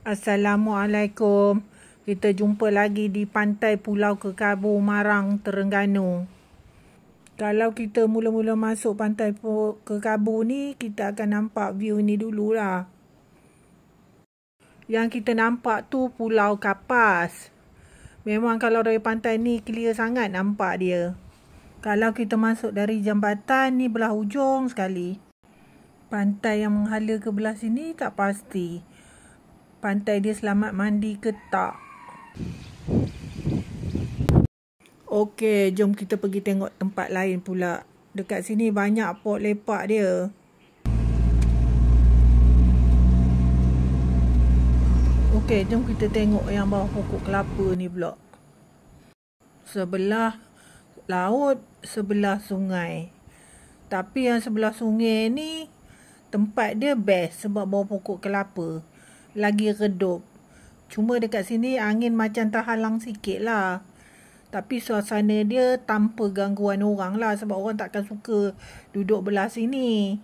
Assalamualaikum. Kita jumpa lagi di pantai Pulau Kekabu, Marang, Terengganu. Kalau kita mula-mula masuk pantai Kekabu ni, kita akan nampak view ni dululah. Yang kita nampak tu Pulau Kapas. Memang kalau dari pantai ni clear sangat nampak dia. Kalau kita masuk dari jambatan ni belah hujung sekali. Pantai yang menghala ke belah sini tak pasti. Pantai dia selamat mandi ke tak. Okey, jom kita pergi tengok tempat lain pula. Dekat sini banyak pot lepak dia. Okey, jom kita tengok yang bawah pokok kelapa ni pula. Sebelah laut, sebelah sungai. Tapi yang sebelah sungai ni tempat dia best sebab bawah pokok kelapa. Lagi redup. Cuma dekat sini angin macam terhalang sikit lah. Tapi suasana dia tanpa gangguan orang lah. Sebab orang takkan suka duduk belah sini.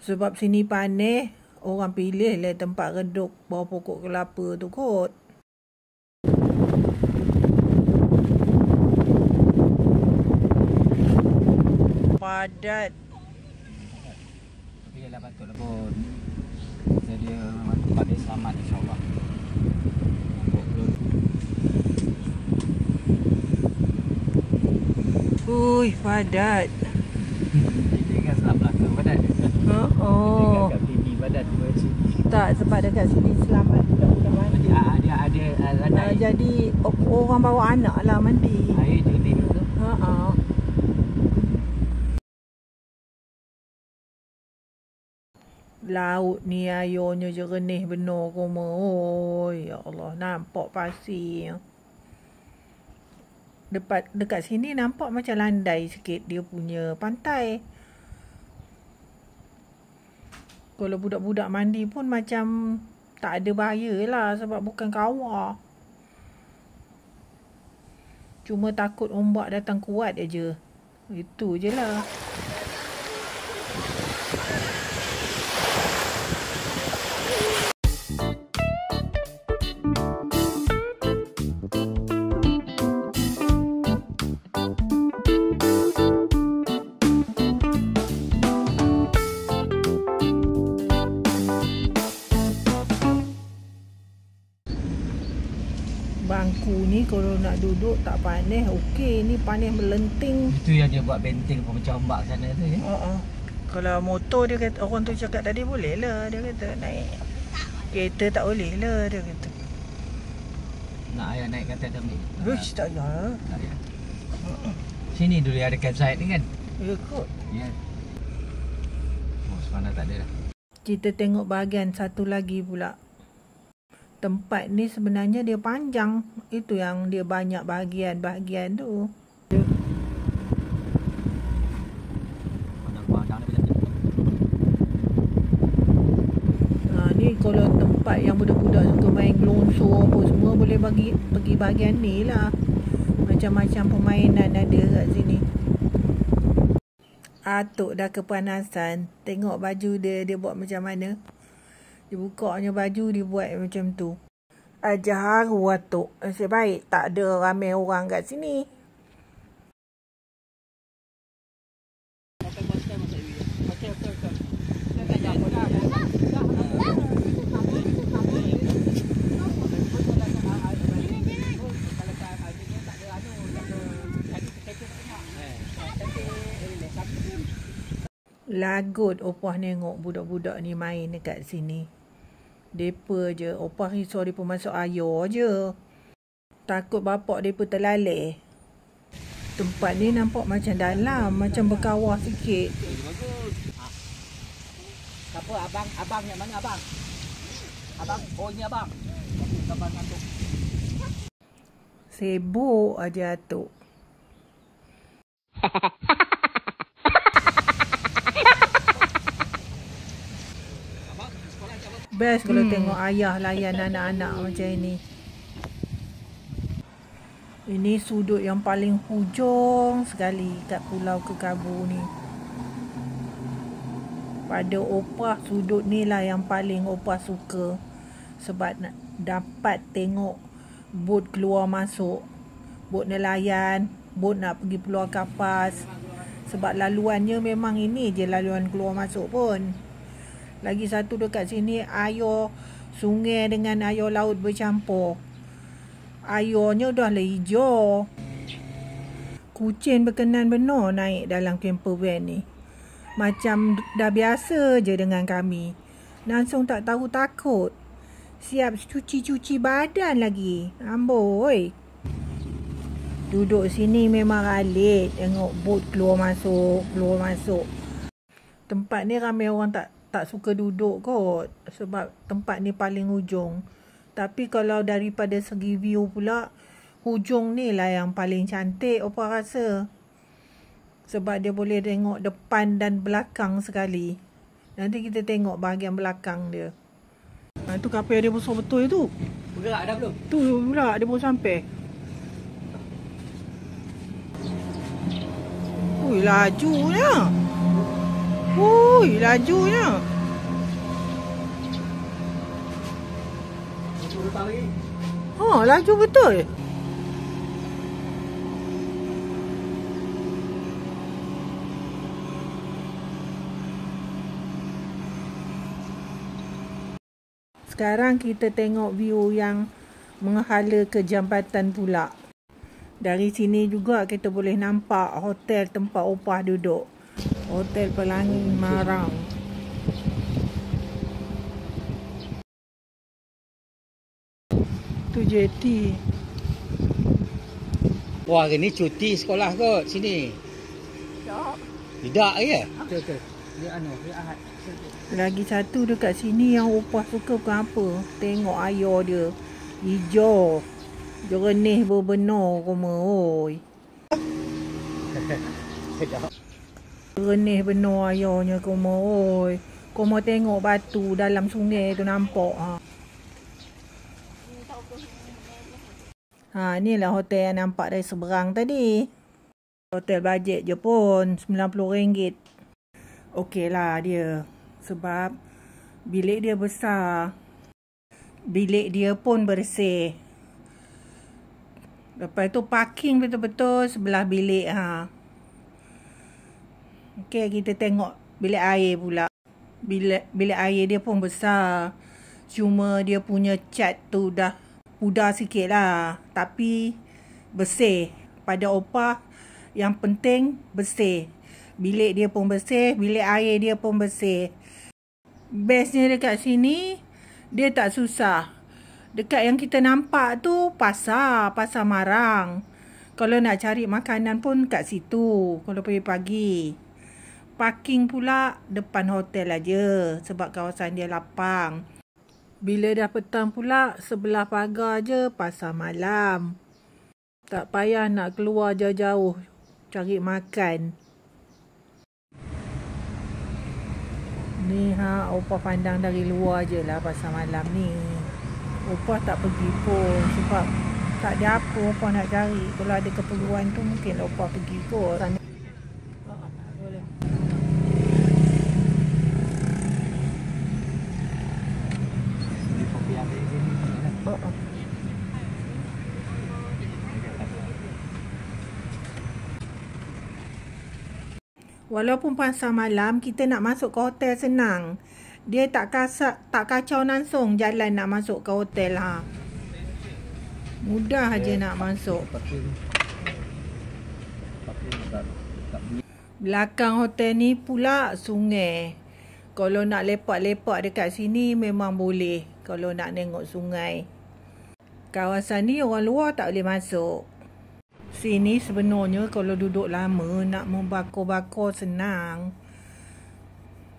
Sebab sini panas, orang pilih lah tempat redup bawah pokok kelapa tu kot. Padat. Tapi ialah patutlah pun. Dia tempat dia selamat insyaAllah. Ui, padat. Dia kan sebelah belakang padat. Oh. Dekat TV padat. Tak, sebab dekat sini selamat budak-budak mandi. Dia ada landai. Jadi orang bawa anak lah mandi. Air jernih tu. Laut ni airnya jernih benar koma. Oh, ya Allah, nampak pasir. Dekat sini nampak macam landai sikit dia punya pantai. Kalau budak-budak mandi pun macam tak ada bahaya lah sebab bukan kawah. Cuma takut ombak datang kuat aja. Itu je lah. Bangku ni kalau nak duduk tak panas, okey. Ni panas melenting. Itu yang dia buat benteng pemecah ombak sana tu ya. Kalau motor dia kata, orang tu cakap tadi boleh lah. Dia kata naik. Kereta tak boleh lah dia kata. Nak ayah naik kata ambil. Wish, tak payah. Tak payah. Sini dulu ada campsite ni kan? Ya kot. Ya. Oh, sebenarnya tak ada dah. Kita tengok bahagian satu lagi pula. Tempat ni sebenarnya dia panjang. Itu yang dia banyak bahagian-bahagian tu. Ni kalau tempat yang budak-budak suka main gelonsor apa semua boleh pergi bahagian ni lah. Macam-macam permainan ada kat sini. Atuk dah kepanasan. Tengok baju dia buat macam mana. Dia bukanya baju dia buat macam tu. Ajar haru atuk. Nasib baik tak ada ramai orang kat sini. Lagut opah nengok budak-budak ni main dekat sini. Depa je, opah risau depa masuk air je. Takut bapak depa terlalih. Tempat ni nampak macam dalam, macam berkawah sikit. Siapa abang yang mana abang? Abang, oh ini abang. Abang ngantuk. Sibuk aja atuk. Best kalau tengok ayah layan anak-anak macam ini. Ini sudut yang paling hujung sekali kat Pulau Kekabu ni. Pada opah sudut ni lah yang paling opah suka. sebab nak dapat tengok bot keluar masuk, bot nelayan, bot nak pergi Pulau Kapas. Sebab laluannya memang ini je laluan keluar masuk pun. Lagi satu dekat sini air sungai dengan air laut bercampur. Airnya dah lah hijau. Kucing berkenan benar naik dalam camper van ni. Macam dah biasa je dengan kami. Langsung tak tahu takut. Siap cuci-cuci badan lagi. Amboi. Duduk sini memang alik. Tengok bot keluar masuk. Tempat ni ramai orang tak suka duduk kot. Sebab tempat ni paling hujung. Tapi kalau daripada segi view pula, hujung ni lah yang paling cantik Opa rasa. Sebab dia boleh tengok depan dan belakang sekali. Nanti kita tengok bahagian belakang dia. Tu kapal dia besar betul tu. Bergerak dah belum? Tu pula dia baru sampai. Ui, lajunya. Lajunya. Laju betul. Sekarang kita tengok view yang menghala ke jambatan pula. Dari sini juga kita boleh nampak hotel tempat Opah duduk. Hotel Pelangi Marang. Tu jeti. Wah, hari ni cuti sekolah kot sini. Tak. Tidak ke? Okey. Dia Ahad. Lagi satu dekat sini yang Opah suka bukan apa. Tengok air dia. Hijau. Jernih berbenar koma oi. Jernih benar airnya koma oi. Koma tengok batu dalam sungai tu nampak inilah hotel yang nampak dari seberang tadi. Hotel bajet je pun RM90. Okey lah dia. Sebab bilik dia besar. Bilik dia pun bersih. Lepas tu parking betul-betul sebelah bilik Okey, kita tengok bilik air pula. Bilik air dia pun besar. Cuma dia punya cat tu dah pudar sikit lah. Tapi bersih. Pada Opah yang penting bersih. Bilik dia pun bersih. Bilik air dia pun bersih. Bestnya dekat sini, dia tak susah. Dekat yang kita nampak tu pasar Marang. Kalau nak cari makanan pun kat situ. Kalau pagi-pagi. Parking pula depan hotel aja. Sebab kawasan dia lapang. Bila dah petang pula, sebelah pagar je pasar malam. Tak payah nak keluar jauh-jauh cari makan. Ni Opah pandang dari luar je lah pasar malam ni. Opah tak pergi pun sebab tak ada apa Opah nak cari. Kalau ada keperluan tu mungkin Opah pergi kot. Boleh. Walaupun pasar malam, kita nak masuk ke hotel senang. Dia tak kacau langsung jalan nak masuk ke hotel Mudah aja nak masuk. Belakang hotel ni pula sungai. Kalau nak lepak-lepak dekat sini memang boleh. Kalau nak tengok sungai. Kawasan ni orang luar tak boleh masuk. Sini sebenarnya kalau duduk lama nak membakar-bakar senang.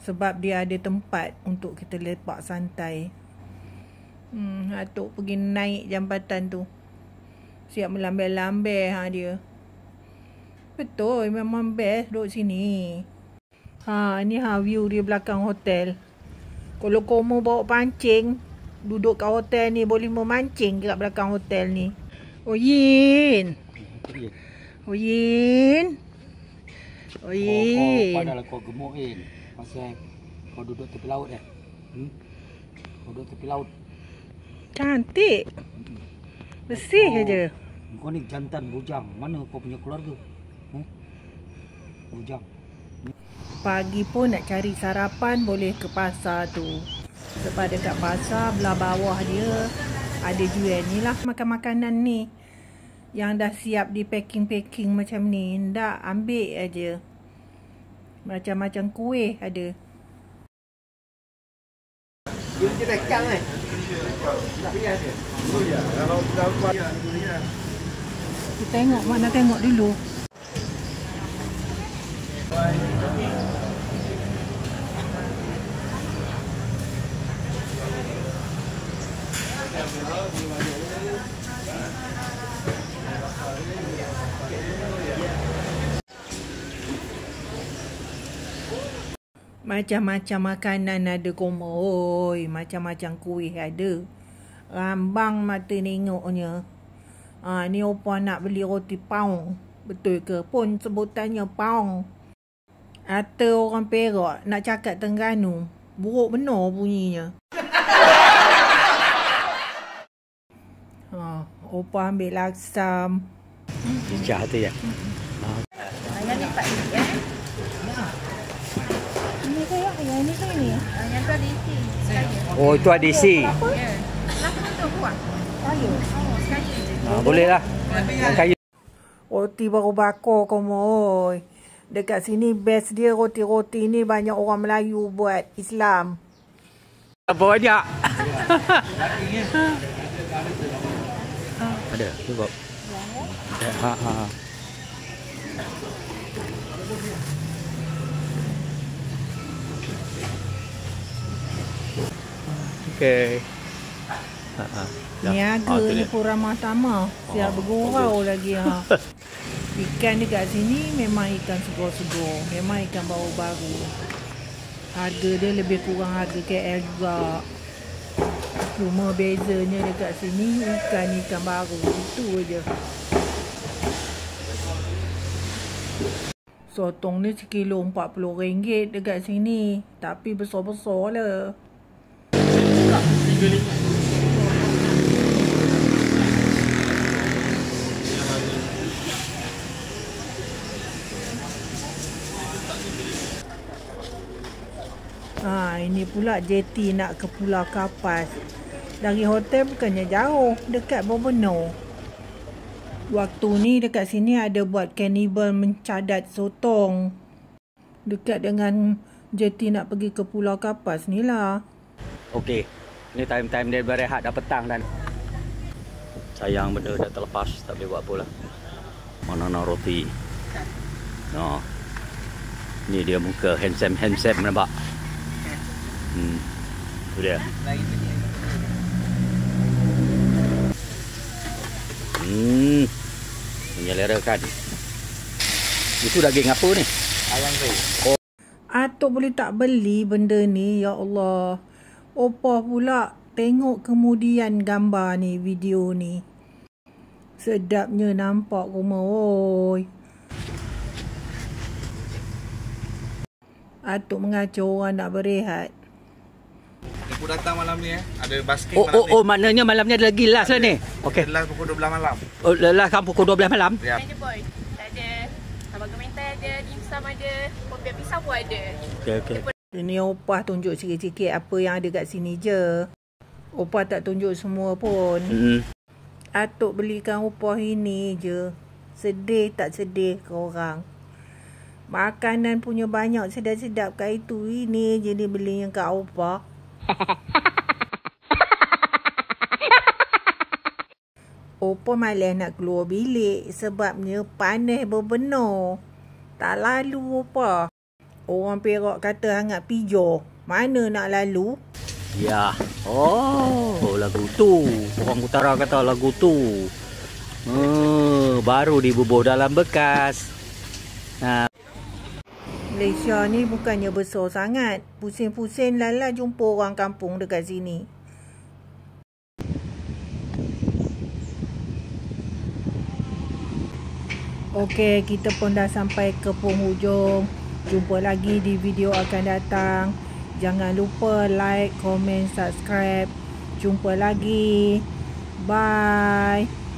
Sebab dia ada tempat untuk kita lepak santai. Atuk pergi naik jambatan tu. Siap melambai-lambai dia. Betul, memang best duduk sini. Ni view dia belakang hotel. Kalau kau mau bawa pancing, duduk kat hotel ni boleh memancing kat belakang hotel ni. Oh Yin. Oh Yin. Oh Yin. Kau dah kau gemuk Pasal kau duduk tepi laut Kau duduk tepi laut. Cantik. Bersih aja. Kau ni jantan bujang. Mana kau punya keluarga? Bujang. Pagi pun nak cari sarapan boleh ke pasar tu. Sebab dekat pasar belah bawah dia ada jual ni lah makan-makanan ni. Yang dah siap di packing-packing macam ni. Ndak, ambil aja. Macam-macam kuih ada. Dia rekam kan? Kita tengok, mana tengok dulu. Macam-macam makanan ada komoi, macam-macam kuih ada. Rambang mata tengoknya. Ni opa nak beli roti paung. Betul ke? Pun sebutannya paung. Atau orang Perak nak cakap Terengganu. Buruk benar bunyinya. Opa ambil laksam. Cicah tu ya. Yang ni Pak Dik ya. Ini saya, yang ni saya ni. Yang tu ada isi. Oh, itu ada isi. Ya. Laku tu buat. Saya. Sekali je. Boleh lah. Yang kayu. Roti baru bakar komoi. Dekat sini best dia roti-roti ni banyak orang Melayu buat Islam. Banyak. Ada, cukup. Okey. Niaga ni pun ramah tamah. Siap bergurau lagi ha. Ikan dekat sini memang ikan segar-segar. Memang ikan baru-baru. Harga dia lebih kurang harga KL juga. Cuma bezanya dekat sini ikan baru. Itu aja. Sotong ni sekilo RM40 dekat sini. Tapi besar-besar lah. Ini pula jeti nak ke Pulau Kapas. Dari hotel bukannya jauh, dekat Bobenor. Waktu ni dekat sini ada buat kanibal mencadat sotong. Dekat dengan jeti nak pergi ke Pulau Kapas ni lah. Okey. Ni time-time dia berehat dah petang dan sayang benda dah terlepas, tak boleh buat apa lah. Mana roti. Ni dia muka handsome nampak. Tu dia. Menyelerakan. Itu daging apa ni? Ayam tu. Atuk boleh tak beli benda ni, ya Allah. Opa pula tengok kemudian gambar ni, video ni. Sedapnya nampak rumah, oi. Atuk mengacau orang nak berehat. Aku datang malam ni ada basking malam ni. Maknanya malam ni ada lagi last lah ni. Okey. Last pukul 12 malam. Oh, last kan pukul 12 malam. Ya. Ada boy. Tak ada. Abang Gementai ada, dimsum ada, kopi pisang pun ada. Okey. Ini Opah tunjuk sikit-sikit apa yang ada kat sini je. Opah tak tunjuk semua pun. Atuk belikan Opah ini je. Sedih tak sedih korang. Makanan punya banyak sedap-sedap kat itu. Ini je dia beli yang kat Opah. Opah malas nak keluar bilik sebabnya panas berbenar. Tak lalu Opah. Orang Perak kata hangat pijo. Mana nak lalu? Ya. Oh, lagu tu. Orang utara kata lagu tu. Baru dibubuh dalam bekas. Malaysia ni bukannya besar sangat. Pusing-pusing lala jumpa orang kampung dekat sini. Okey, kita pun dah sampai ke penghujung. Jumpa lagi di video akan datang. Jangan lupa like, komen, subscribe. Jumpa lagi. Bye.